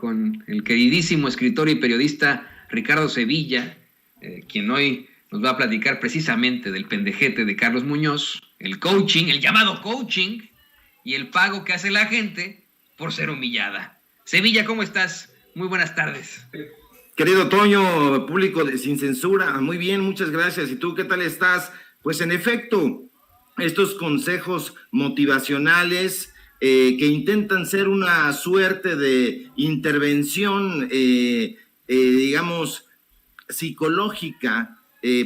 con el queridísimo escritor y periodista Ricardo Sevilla, quien hoy nos va a platicar precisamente del pendejete de Carlos Muñoz, el coaching, el llamado coaching, y el pago que hace la gente por ser humillada. Sevilla, ¿cómo estás? Muy buenas tardes. Querido Toño, público de Sin Censura, muy bien, muchas gracias. ¿Y tú qué tal estás? Pues en efecto, estos consejos motivacionales que intentan ser una suerte de intervención, digamos, psicológica,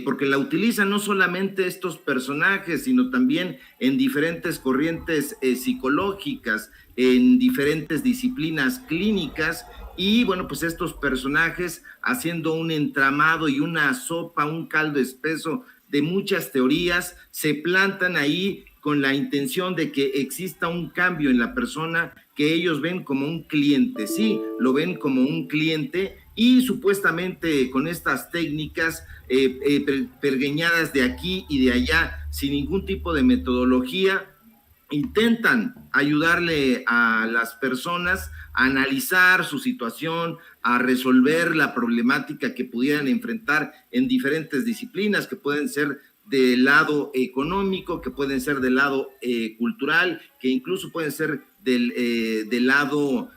porque la utilizan no solamente estos personajes, sino también en diferentes corrientes psicológicas, en diferentes disciplinas clínicas, y bueno, pues estos personajes haciendo un entramado y una sopa, un caldo espeso de muchas teorías, se plantan ahí con la intención de que exista un cambio en la persona que ellos ven como un cliente. Sí, lo ven como un cliente, y supuestamente con estas técnicas pergeñadas de aquí y de allá, sin ningún tipo de metodología, intentan ayudarle a las personas a analizar su situación, a resolver la problemática que pudieran enfrentar en diferentes disciplinas, que pueden ser del lado económico, que pueden ser del lado cultural, que incluso pueden ser del lado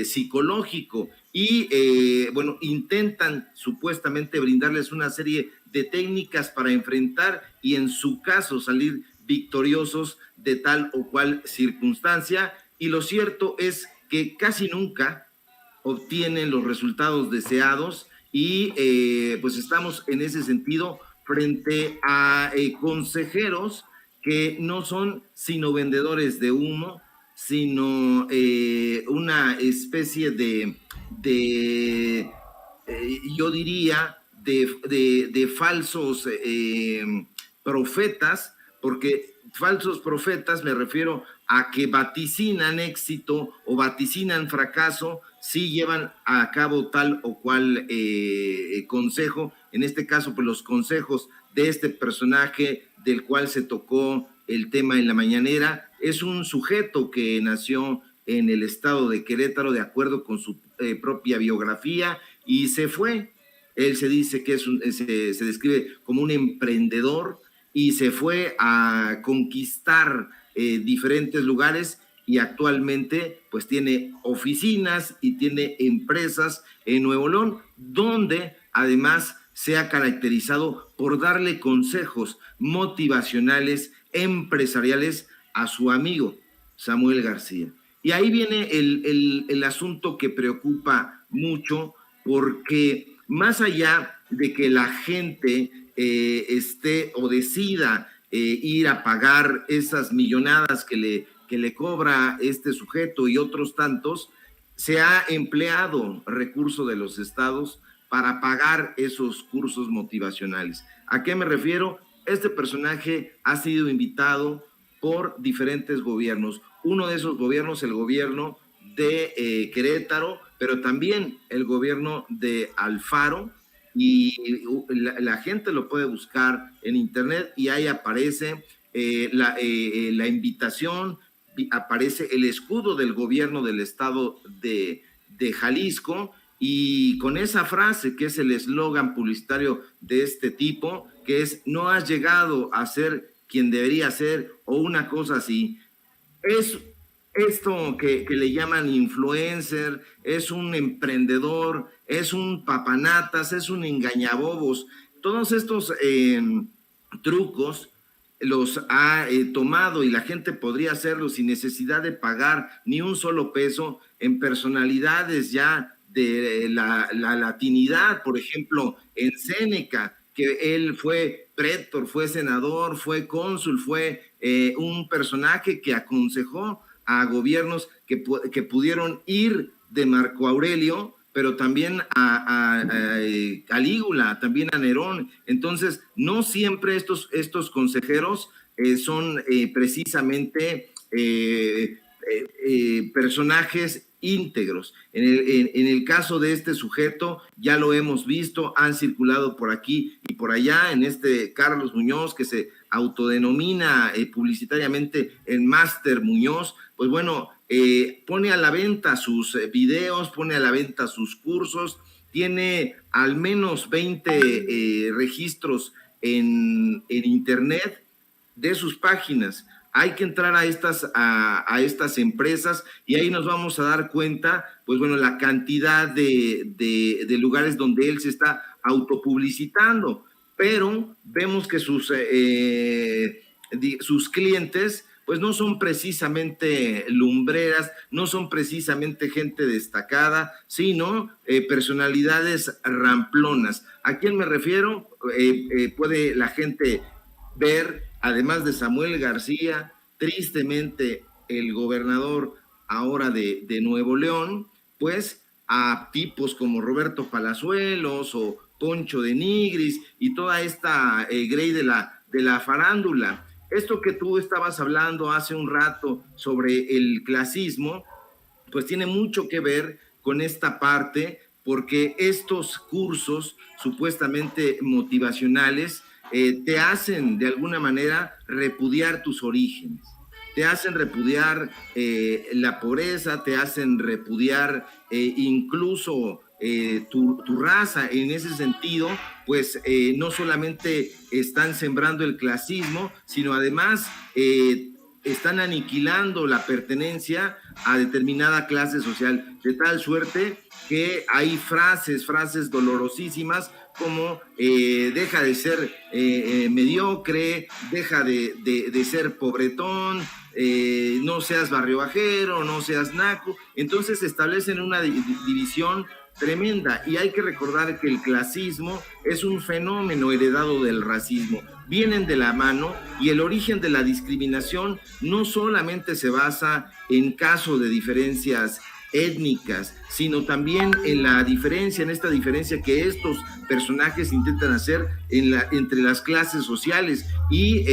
psicológico. Y bueno, intentan supuestamente brindarles una serie de técnicas para enfrentar y en su caso salir victoriosos de tal o cual circunstancia. Y lo cierto es que casi nunca obtienen los resultados deseados, y pues estamos en ese sentido frente a consejeros que no son sino vendedores de humo, sino una especie de yo diría, de falsos profetas, porque falsos profetas me refiero a que vaticinan éxito o vaticinan fracaso si llevan a cabo tal o cual consejo. En este caso, pues los consejos de este personaje del cual se tocó el tema en la mañanera es un sujeto que nació en el estado de Querétaro, de acuerdo con su propia biografía, y se fue. Él se dice que se describe como un emprendedor, y se fue a conquistar diferentes lugares, y actualmente pues tiene oficinas y tiene empresas en Nuevo León, donde además se ha caracterizado por darle consejos motivacionales, empresariales a su amigo Samuel García. Y ahí viene el asunto que preocupa mucho, porque más allá de que la gente esté o decida ir a pagar esas millonadas que le cobra este sujeto y otros tantos, se ha empleado recurso de los estados para pagar esos cursos motivacionales. ¿A qué me refiero? Este personaje ha sido invitado por diferentes gobiernos. Uno de esos gobiernos, el gobierno de Querétaro, pero también el gobierno de Alfaro, y la gente lo puede buscar en internet y ahí aparece la invitación, aparece el escudo del gobierno del estado de Jalisco, y con esa frase que es el eslogan publicitario de este tipo, que es: no has llegado a ser quien debería ser, o una cosa así. Es esto que le llaman influencer, es un emprendedor, es un papanatas, es un engañabobos. Todos estos trucos los ha tomado, y la gente podría hacerlo sin necesidad de pagar ni un solo peso en personalidades ya de la latinidad. Por ejemplo, en Séneca, que él fue prétor, fue senador, fue cónsul, fue un personaje que aconsejó a gobiernos que pudieron ir de Marco Aurelio, pero también a Calígula, también a Nerón. Entonces, no siempre estos consejeros son precisamente personajes íntegros. En el caso de este sujeto, ya lo hemos visto, han circulado por aquí y por allá, en este Carlos Muñoz, que se autodenomina publicitariamente el Máster Muñoz. Pues bueno, pone a la venta sus videos, pone a la venta sus cursos, tiene al menos 20 registros en internet de sus páginas. Hay que entrar a estas empresas y ahí nos vamos a dar cuenta, pues bueno, la cantidad de lugares donde él se está autopublicitando, pero vemos que sus clientes pues no son precisamente lumbreras, no son precisamente gente destacada, sino personalidades ramplonas. ¿A quién me refiero? Puede la gente ver, además de Samuel García, tristemente el gobernador ahora de Nuevo León, pues a tipos como Roberto Palazuelos o Poncho de Nigris y toda esta grey de la farándula. Esto que tú estabas hablando hace un rato sobre el clasismo, pues tiene mucho que ver con esta parte, porque estos cursos supuestamente motivacionales te hacen de alguna manera repudiar tus orígenes, te hacen repudiar la pobreza, te hacen repudiar incluso tu raza. En ese sentido, pues no solamente están sembrando el clasismo, sino además están aniquilando la pertenencia a determinada clase social, de tal suerte que hay frases dolorosísimas como deja de ser mediocre, deja de ser pobretón, no seas barrio bajero, no seas naco. Entonces establecen una división tremenda, y hay que recordar que el clasismo es un fenómeno heredado del racismo, vienen de la mano, y el origen de la discriminación no solamente se basa en caso de diferencias étnicas, sino también en esta diferencia que estos personajes intentan hacer entre las clases sociales, y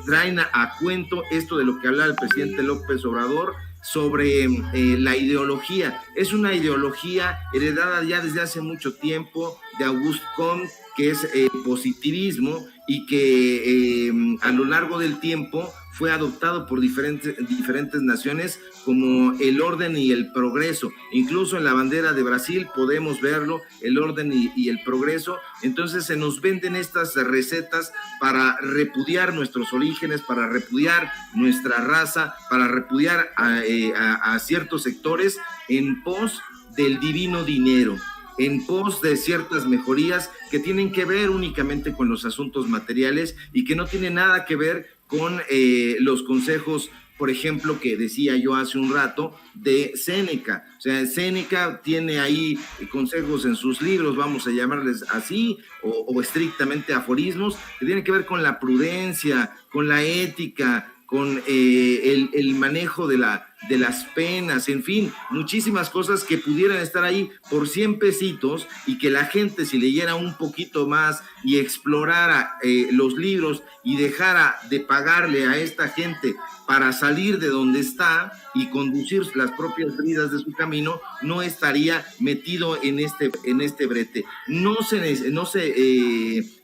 traen a cuento esto de lo que hablaba el presidente López Obrador sobre la ideología. Es una ideología heredada ya desde hace mucho tiempo de Auguste Comte, que es positivismo, y que a lo largo del tiempo fue adoptado por diferentes naciones como el orden y el progreso. Incluso en la bandera de Brasil podemos verlo, el orden y el progreso. Entonces se nos venden estas recetas para repudiar nuestros orígenes, para repudiar nuestra raza, para repudiar a ciertos sectores en pos del divino dinero, en pos de ciertas mejorías que tienen que ver únicamente con los asuntos materiales y que no tienen nada que ver con los consejos, por ejemplo, que decía yo hace un rato, de Séneca. O sea, Séneca tiene ahí consejos en sus libros, vamos a llamarles así, o estrictamente aforismos, que tienen que ver con la prudencia, con la ética, con el manejo de las penas, en fin, muchísimas cosas que pudieran estar ahí por 100 pesitos, y que la gente, si leyera un poquito más y explorara los libros y dejara de pagarle a esta gente para salir de donde está y conducir las propias vidas de su camino, no estaría metido en este brete. No se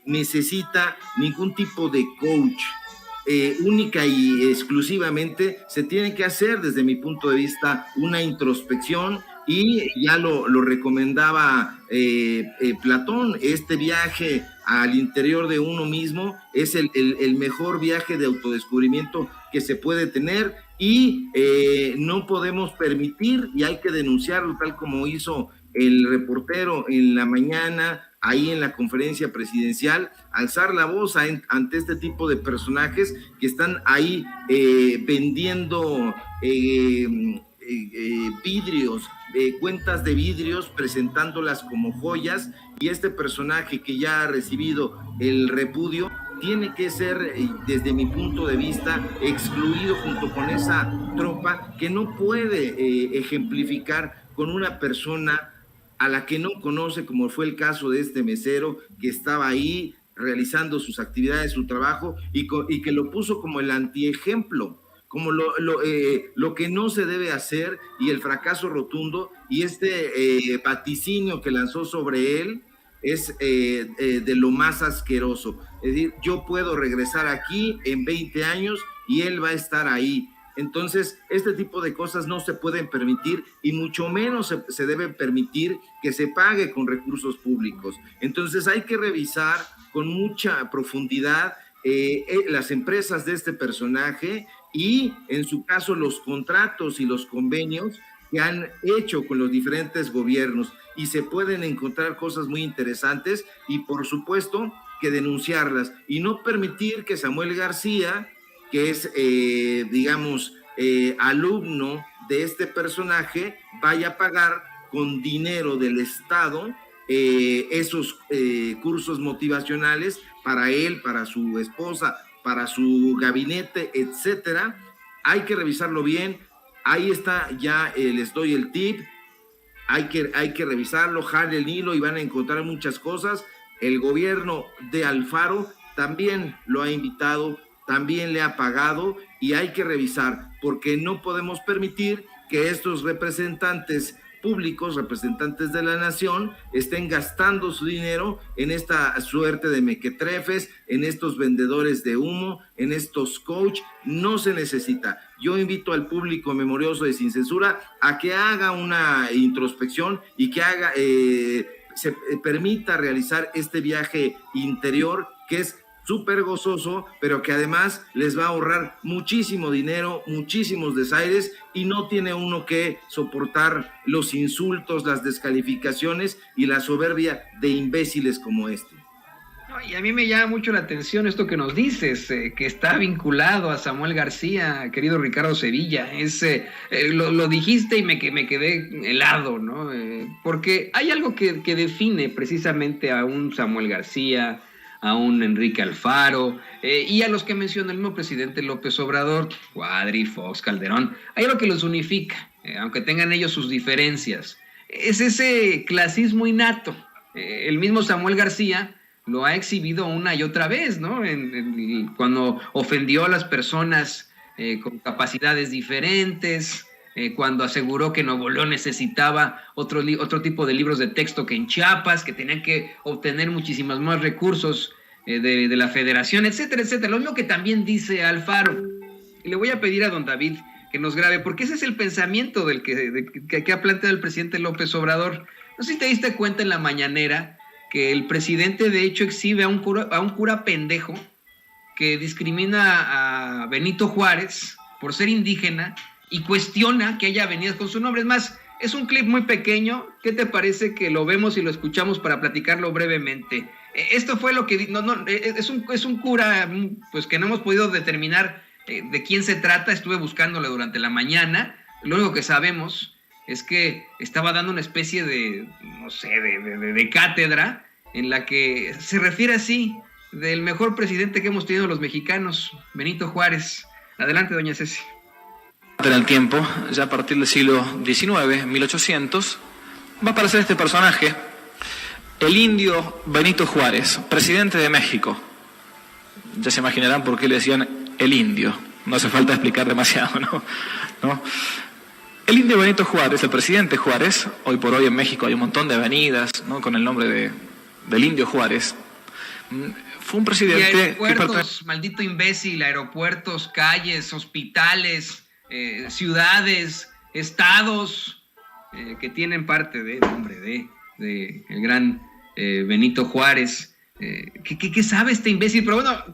necesita ningún tipo de coach. Única y exclusivamente se tiene que hacer, desde mi punto de vista, una introspección, y ya lo recomendaba Platón. Este viaje al interior de uno mismo es el mejor viaje de autodescubrimiento que se puede tener, y no podemos permitir, y hay que denunciarlo, tal como hizo el reportero en la mañana, ahí en la conferencia presidencial, alzar la voz ante este tipo de personajes que están ahí vendiendo vidrios, cuentas de vidrios, presentándolas como joyas, y este personaje que ya ha recibido el repudio tiene que ser, desde mi punto de vista, excluido junto con esa tropa que no puede ejemplificar con una persona a la que no conoce, como fue el caso de este mesero que estaba ahí realizando sus actividades, su trabajo, y que lo puso como el antiejemplo, como lo que no se debe hacer, y el fracaso rotundo, y este vaticinio que lanzó sobre él es de lo más asqueroso. Es decir, yo puedo regresar aquí en 20 años y él va a estar ahí. Entonces, este tipo de cosas no se pueden permitir y mucho menos se debe permitir que se pague con recursos públicos. Entonces, hay que revisar con mucha profundidad las empresas de este personaje y, en su caso, los contratos y los convenios que han hecho con los diferentes gobiernos, y se pueden encontrar cosas muy interesantes y, por supuesto, que denunciarlas y no permitir que Samuel García, que es, alumno de este personaje, vaya a pagar con dinero del Estado esos cursos motivacionales para él, para su esposa, para su gabinete, etcétera. Hay que revisarlo bien. Ahí está, ya les doy el tip. Hay que revisarlo, jale el hilo y van a encontrar muchas cosas. El gobierno de Alfaro también lo ha invitado, también le ha pagado, y hay que revisar, porque no podemos permitir que estos representantes públicos, representantes de la nación, estén gastando su dinero en esta suerte de mequetrefes, en estos vendedores de humo, en estos coach. No se necesita. Yo invito al público memorioso de Sin Censura a que haga una introspección y que se permita realizar este viaje interior, que es súper gozoso, pero que además les va a ahorrar muchísimo dinero, muchísimos desaires, y no tiene uno que soportar los insultos, las descalificaciones y la soberbia de imbéciles como este. No, y a mí me llama mucho la atención esto que nos dices, que está vinculado a Samuel García, querido Ricardo Sevilla. Lo dijiste y me quedé helado, ¿no? Porque hay algo que define precisamente a un Samuel García, a un Enrique Alfaro, y a los que menciona el mismo presidente López Obrador, Cuadri, Fox, Calderón. Hay algo que los unifica, aunque tengan ellos sus diferencias. Es ese clasismo innato. El mismo Samuel García lo ha exhibido una y otra vez, ¿no? Cuando ofendió a las personas con capacidades diferentes, cuando aseguró que Nuevo León necesitaba otro tipo de libros de texto que en Chiapas, que tenían que obtener muchísimos más recursos de la federación, etcétera, etcétera. Lo mismo que también dice Alfaro. Y le voy a pedir a don David que nos grabe, porque ese es el pensamiento que ha planteado el presidente López Obrador. No sé si te diste cuenta en la mañanera que el presidente de hecho exhibe a un cura pendejo que discrimina a Benito Juárez por ser indígena y cuestiona que haya avenidas con su nombre. Es más, es un clip muy pequeño. ¿Qué te parece que lo vemos y lo escuchamos para platicarlo brevemente? Esto fue lo que... es un cura pues que no hemos podido determinar de quién se trata. Estuve buscándole durante la mañana. Lo único que sabemos es que estaba dando una especie de, no sé, de cátedra en la que se refiere así del mejor presidente que hemos tenido los mexicanos, Benito Juárez. Adelante, doña Ceci. En el tiempo, ya a partir del siglo XIX, 1800, va a aparecer este personaje, el indio Benito Juárez, presidente de México. Ya se imaginarán por qué le decían el indio, no hace falta explicar demasiado, ¿no? El indio Benito Juárez, el presidente Juárez, hoy por hoy en México hay un montón de avenidas, ¿no?, con el nombre del indio Juárez. Fue un presidente... Y aeropuertos, maldito imbécil, aeropuertos, calles, hospitales... ciudades, estados que tienen parte del nombre de el gran Benito Juárez. ¿Qué sabe este imbécil? Pero bueno,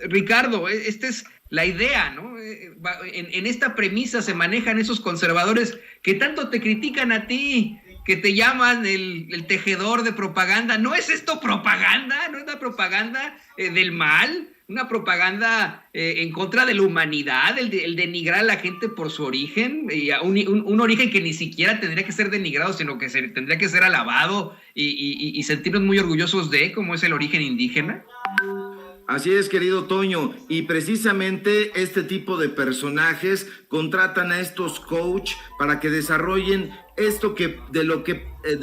Ricardo, esta es la idea, ¿no? En esta premisa se manejan esos conservadores que tanto te critican a ti, que te llaman el tejedor de propaganda. ¿No es esto propaganda? ¿No es la propaganda del mal? Una propaganda en contra de la humanidad, el denigrar a la gente por su origen, y un origen que ni siquiera tendría que ser denigrado, sino que tendría que ser alabado y sentirnos muy orgullosos de, como es el origen indígena. Así es, querido Toño, y precisamente este tipo de personajes contratan a estos coach para que desarrollen esto que de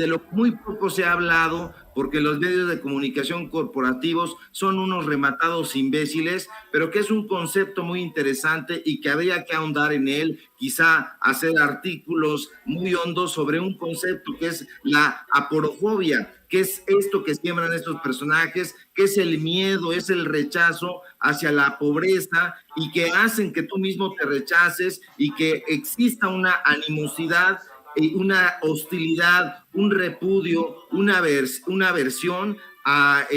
lo muy poco se ha hablado, porque los medios de comunicación corporativos son unos rematados imbéciles, pero que es un concepto muy interesante y que habría que ahondar en él, quizá hacer artículos muy hondos sobre un concepto que es la aporofobia, que es esto que siembran estos personajes, que es el miedo, es el rechazo hacia la pobreza y que hacen que tú mismo te rechaces y que exista una animosidad, una hostilidad, un repudio, una aversión a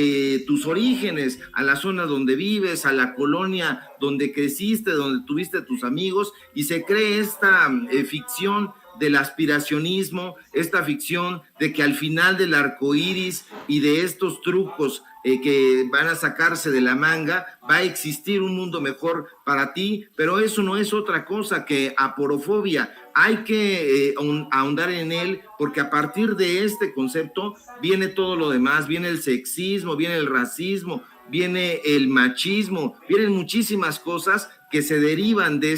tus orígenes, a la zona donde vives, a la colonia donde creciste, donde tuviste tus amigos, y se cree esta ficción del aspiracionismo, esta ficción de que al final del arco iris y de estos trucos que van a sacarse de la manga, va a existir un mundo mejor para ti, pero eso no es otra cosa que aporofobia. Hay que ahondar en él, porque a partir de este concepto viene todo lo demás, viene el sexismo, viene el racismo, viene el machismo, vienen muchísimas cosas que se derivan de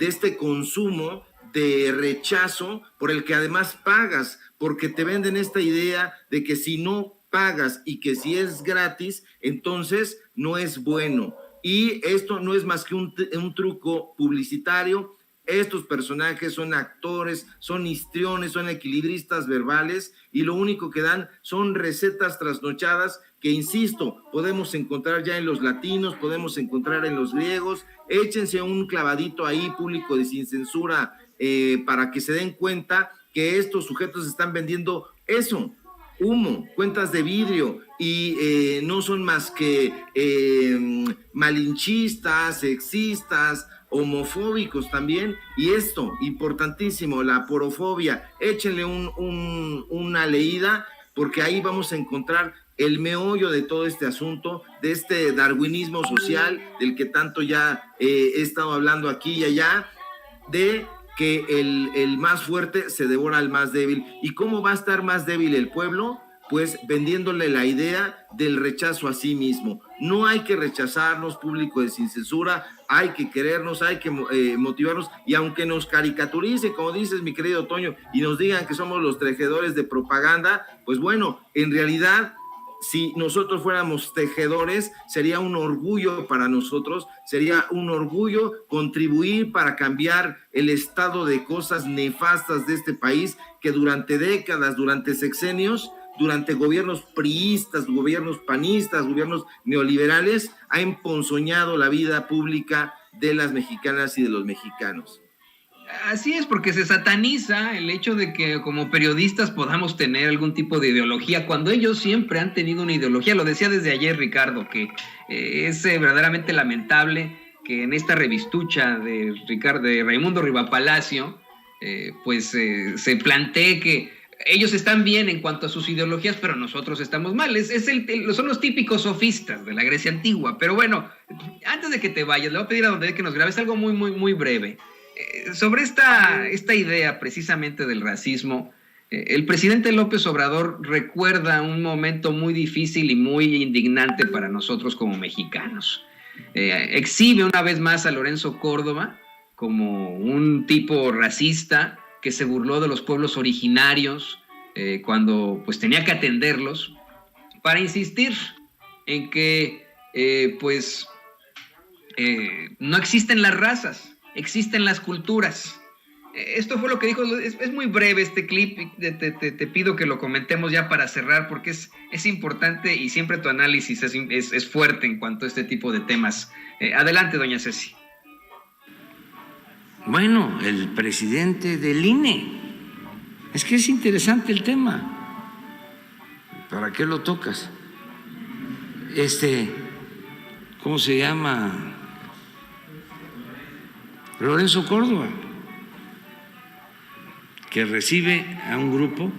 este consumo de rechazo por el que además pagas, porque te venden esta idea de que si no pagas y que si es gratis, entonces no es bueno. Y esto no es más que un truco publicitario. Estos personajes son actores, son histriones, son equilibristas verbales y lo único que dan son recetas trasnochadas que, insisto, podemos encontrar ya en los latinos, podemos encontrar en los griegos. Échense un clavadito ahí, público de Sin Censura, para que se den cuenta que estos sujetos están vendiendo eso, humo, cuentas de vidrio, y no son más que malinchistas, sexistas, homofóbicos también. Y esto, importantísimo, la aporofobia, échenle una leída, porque ahí vamos a encontrar el meollo de todo este asunto, de este darwinismo social del que tanto ya he estado hablando aquí y allá, de que el más fuerte se devora al más débil. ¿Y cómo va a estar más débil el pueblo? Pues vendiéndole la idea del rechazo a sí mismo. No hay que rechazarnos, público de Sin Censura, hay que querernos, hay que motivarnos, y aunque nos caricaturicen, como dices, mi querido Toño, y nos digan que somos los tejedores de propaganda, pues bueno, en realidad, si nosotros fuéramos tejedores, sería un orgullo para nosotros, sería un orgullo contribuir para cambiar el estado de cosas nefastas de este país, que durante décadas, durante sexenios, durante gobiernos priistas, gobiernos panistas, gobiernos neoliberales, ha emponzoñado la vida pública de las mexicanas y de los mexicanos. Así es, porque se sataniza el hecho de que como periodistas podamos tener algún tipo de ideología, cuando ellos siempre han tenido una ideología. Lo decía desde ayer Ricardo, que es verdaderamente lamentable que en esta revistucha de Raimundo Rivapalacio, se plantee que ellos están bien en cuanto a sus ideologías, pero nosotros estamos mal. Son los típicos sofistas de la Grecia antigua. Pero bueno, antes de que te vayas, le voy a pedir a Don David que nos grabes algo muy, muy, muy breve. Sobre esta idea precisamente del racismo, el presidente López Obrador recuerda un momento muy difícil y muy indignante para nosotros como mexicanos. Exhibe una vez más a Lorenzo Córdoba como un tipo racista que se burló de los pueblos originarios cuando pues tenía que atenderlos, para insistir en que no existen las razas, existen las culturas. Esto fue lo que dijo. Es muy breve este clip. Te pido que lo comentemos ya para cerrar, porque es importante, y siempre tu análisis es fuerte en cuanto a este tipo de temas. Adelante, doña Ceci. Bueno, el presidente del INE. Es que es interesante el tema. ¿Para qué lo tocas? ¿Cómo se llama? Lorenzo Córdoba, que recibe a un grupo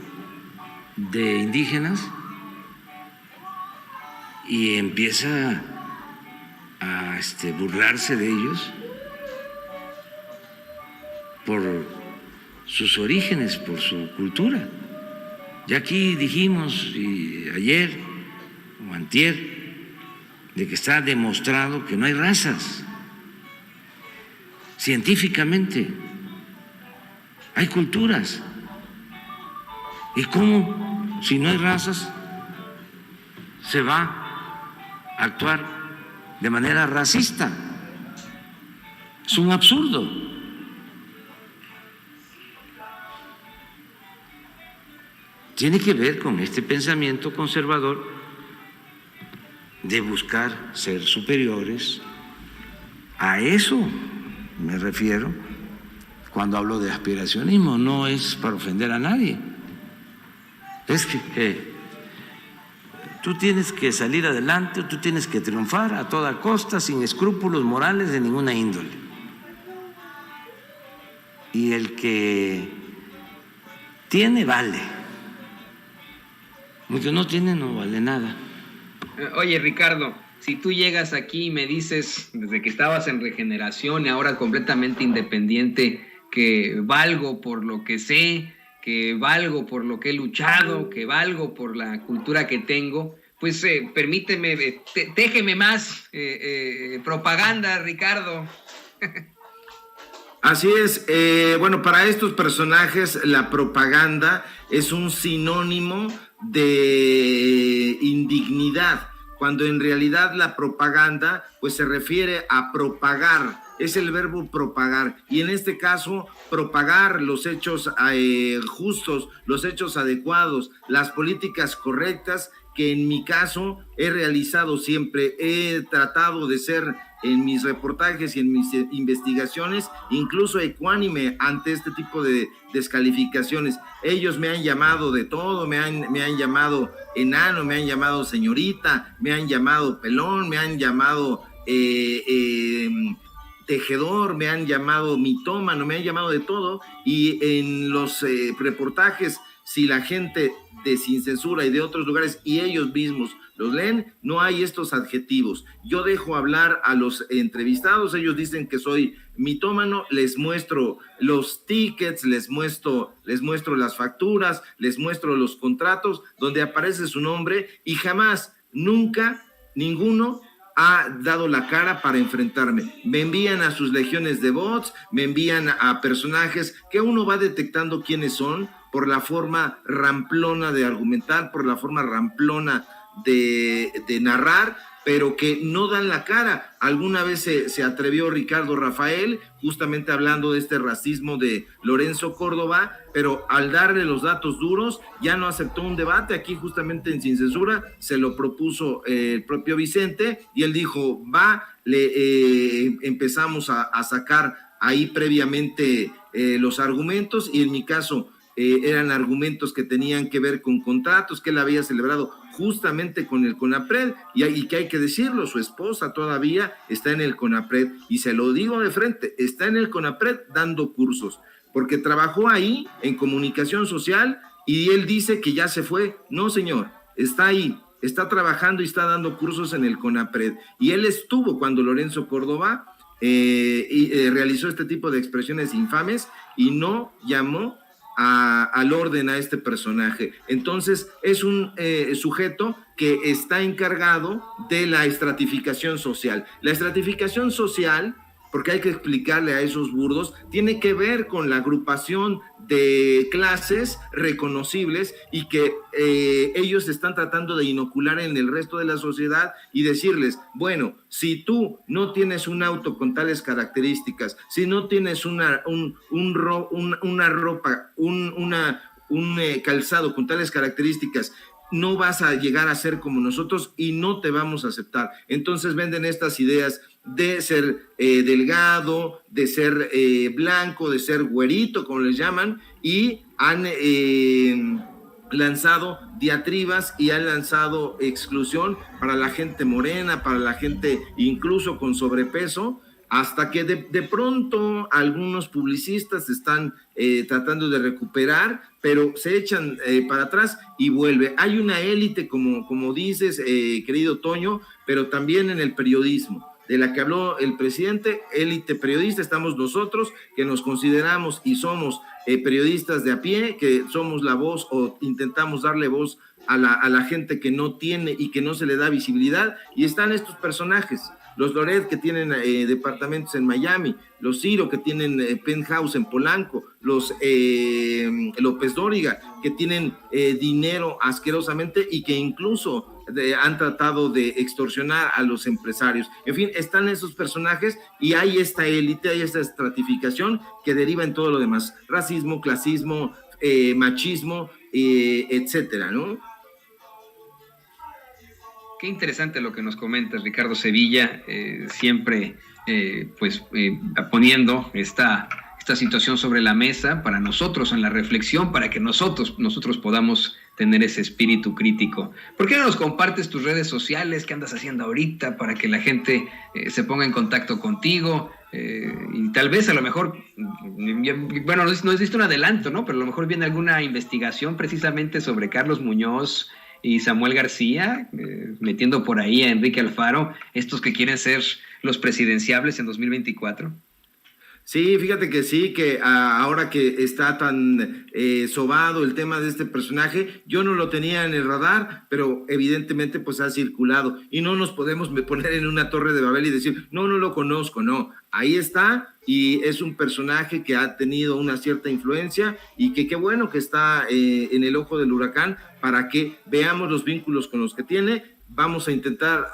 de indígenas y empieza a burlarse de ellos por sus orígenes, por su cultura. Ya aquí dijimos ayer o antier de que está demostrado que no hay razas científicamente. hay culturas. ¿Y cómo, si no hay razas, se va a actuar de manera racista? Es un absurdo. Tiene que ver con este pensamiento conservador de buscar ser superiores. A eso me refiero cuando hablo de aspiracionismo. No es para ofender a nadie. Es que tú tienes que salir adelante, tú tienes que triunfar a toda costa, sin escrúpulos morales de ninguna índole. Y el que tiene, vale. El que no tiene, no vale nada. Oye, Ricardo, si tú llegas aquí y me dices, desde que estabas en Regeneración y ahora completamente independiente, que valgo por lo que sé, que valgo por lo que he luchado, que valgo por la cultura que tengo, pues permíteme, téjeme más propaganda, Ricardo. Así es. Bueno, para estos personajes la propaganda es un sinónimo de indignidad, cuando en realidad la propaganda pues se refiere a propagar, es el verbo propagar, y en este caso propagar los hechos justos, los hechos adecuados, las políticas correctas, que en mi caso he realizado siempre. He tratado de ser, en mis reportajes y en mis investigaciones, incluso ecuánime ante este tipo de descalificaciones. Ellos me han llamado de todo, me han llamado enano, me han llamado señorita, me han llamado pelón, me han llamado tejedor, me han llamado mitómano, me han llamado de todo, y en los reportajes, si la gente de Sin Censura y de otros lugares y ellos mismos los leen, no hay estos adjetivos. Yo dejo hablar a los entrevistados, ellos dicen que soy mitómano, les muestro los tickets, les muestro las facturas, les muestro los contratos donde aparece su nombre, y jamás, nunca, ninguno ha dado la cara para enfrentarme. Me envían a sus legiones de bots, me envían a personajes que uno va detectando quiénes son por la forma ramplona de argumentar, por la forma ramplona de narrar, pero que no dan la cara. Alguna vez se atrevió Ricardo Rafael, justamente hablando de este racismo de Lorenzo Córdoba, pero al darle los datos duros ya no aceptó un debate. Aquí justamente en Sin Censura se lo propuso el propio Vicente y él dijo, empezamos a sacar ahí previamente los argumentos, y en mi caso eran argumentos que tenían que ver con contratos que él había celebrado justamente con el CONAPRED, y que hay que decirlo, su esposa todavía está en el CONAPRED, y se lo digo de frente, está en el CONAPRED dando cursos, porque trabajó ahí en comunicación social, y él dice que ya se fue. No, señor, está ahí, está trabajando y está dando cursos en el CONAPRED, y él estuvo cuando Lorenzo Córdoba realizó este tipo de expresiones infames y no llamó al orden a este personaje. Entonces es un sujeto que está encargado de la estratificación social. La estratificación social, porque hay que explicarle a esos burdos, tiene que ver con la agrupación de clases reconocibles y que ellos están tratando de inocular en el resto de la sociedad y decirles, bueno, si tú no tienes un auto con tales características, si no tienes una ropa, un calzado con tales características, no vas a llegar a ser como nosotros y no te vamos a aceptar. Entonces venden estas ideas de ser delgado, de ser blanco, de ser güerito, como les llaman, y han lanzado diatribas y han lanzado exclusión para la gente morena, para la gente incluso con sobrepeso, hasta que de pronto algunos publicistas están tratando de recuperar, pero se echan para atrás y vuelve. Hay una élite, como dices, querido Toño, pero también en el periodismo, de la que habló el presidente, élite periodista, estamos nosotros, que nos consideramos y somos periodistas de a pie, que somos la voz o intentamos darle voz a la gente que no tiene y que no se le da visibilidad, y están estos personajes los Loret que tienen departamentos en Miami, los Ciro que tienen penthouse en Polanco, los López Dóriga que tienen dinero asquerosamente y que incluso han tratado de extorsionar a los empresarios. En fin, están esos personajes y hay esta élite, hay esta estratificación que deriva en todo lo demás, racismo, clasismo, machismo, etcétera, ¿no? Qué interesante lo que nos comentas, Ricardo Sevilla, siempre poniendo esta situación sobre la mesa para nosotros en la reflexión, para que nosotros podamos tener ese espíritu crítico. ¿Por qué no nos compartes tus redes sociales? ¿Qué andas haciendo ahorita para que la gente se ponga en contacto contigo? Y tal vez a lo mejor, bueno, no existe un adelanto, ¿no? Pero a lo mejor viene alguna investigación precisamente sobre Carlos Muñoz y Samuel García, metiendo por ahí a Enrique Alfaro, estos que quieren ser los presidenciables en 2024. Sí, fíjate que sí, que ahora que está tan sobado el tema de este personaje, yo no lo tenía en el radar, pero evidentemente pues ha circulado y no nos podemos poner en una torre de Babel y decir, no lo conozco, no, ahí está y es un personaje que ha tenido una cierta influencia y que qué bueno que está en el ojo del huracán para que veamos los vínculos con los que tiene. Vamos a intentar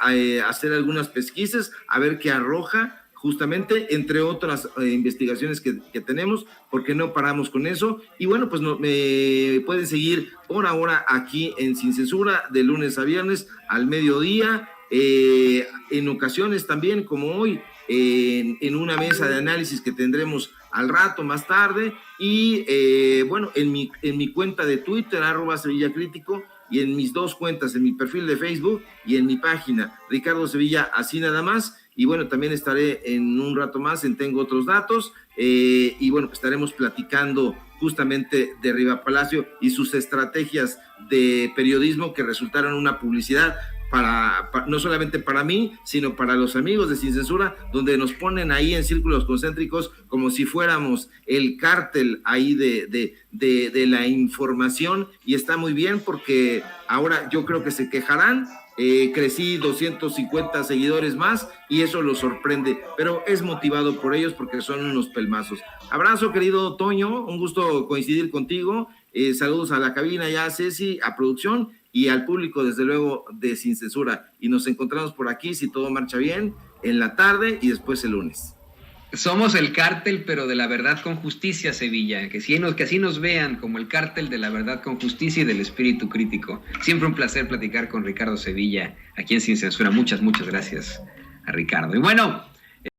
hacer algunas pesquisas, a ver qué arroja, justamente, entre otras investigaciones que tenemos, porque no paramos con eso. Y bueno, pues me pueden seguir por ahora aquí en Sin Censura, de lunes a viernes al mediodía, en ocasiones también, como hoy, en una mesa de análisis que tendremos al rato, más tarde, y bueno, en mi cuenta de Twitter, @SevillaCrítico, y en mis dos cuentas, en mi perfil de Facebook y en mi página, Ricardo Sevilla, así nada más. Y bueno, también estaré en un rato más en Tengo Otros Datos, y bueno, estaremos platicando justamente de Riva Palacio y sus estrategias de periodismo que resultaron una publicidad para no solamente para mí, sino para los amigos de Sin Censura, donde nos ponen ahí en círculos concéntricos como si fuéramos el cártel ahí de la información, y está muy bien porque ahora yo creo que se quejarán. Crecí 250 seguidores más y eso los sorprende, pero es motivado por ellos porque son unos pelmazos. Abrazo, querido Toño, un gusto coincidir contigo. Saludos a la cabina ya, a Ceci, a producción y al público, desde luego, de Sin Censura. Y nos encontramos por aquí, si todo marcha bien, en la tarde y después el lunes. Somos el cártel, pero de la verdad con justicia, Sevilla. Que así nos vean como el cártel de la verdad con justicia y del espíritu crítico. Siempre un placer platicar con Ricardo Sevilla aquí en Sin Censura. Muchas gracias a Ricardo. Y bueno,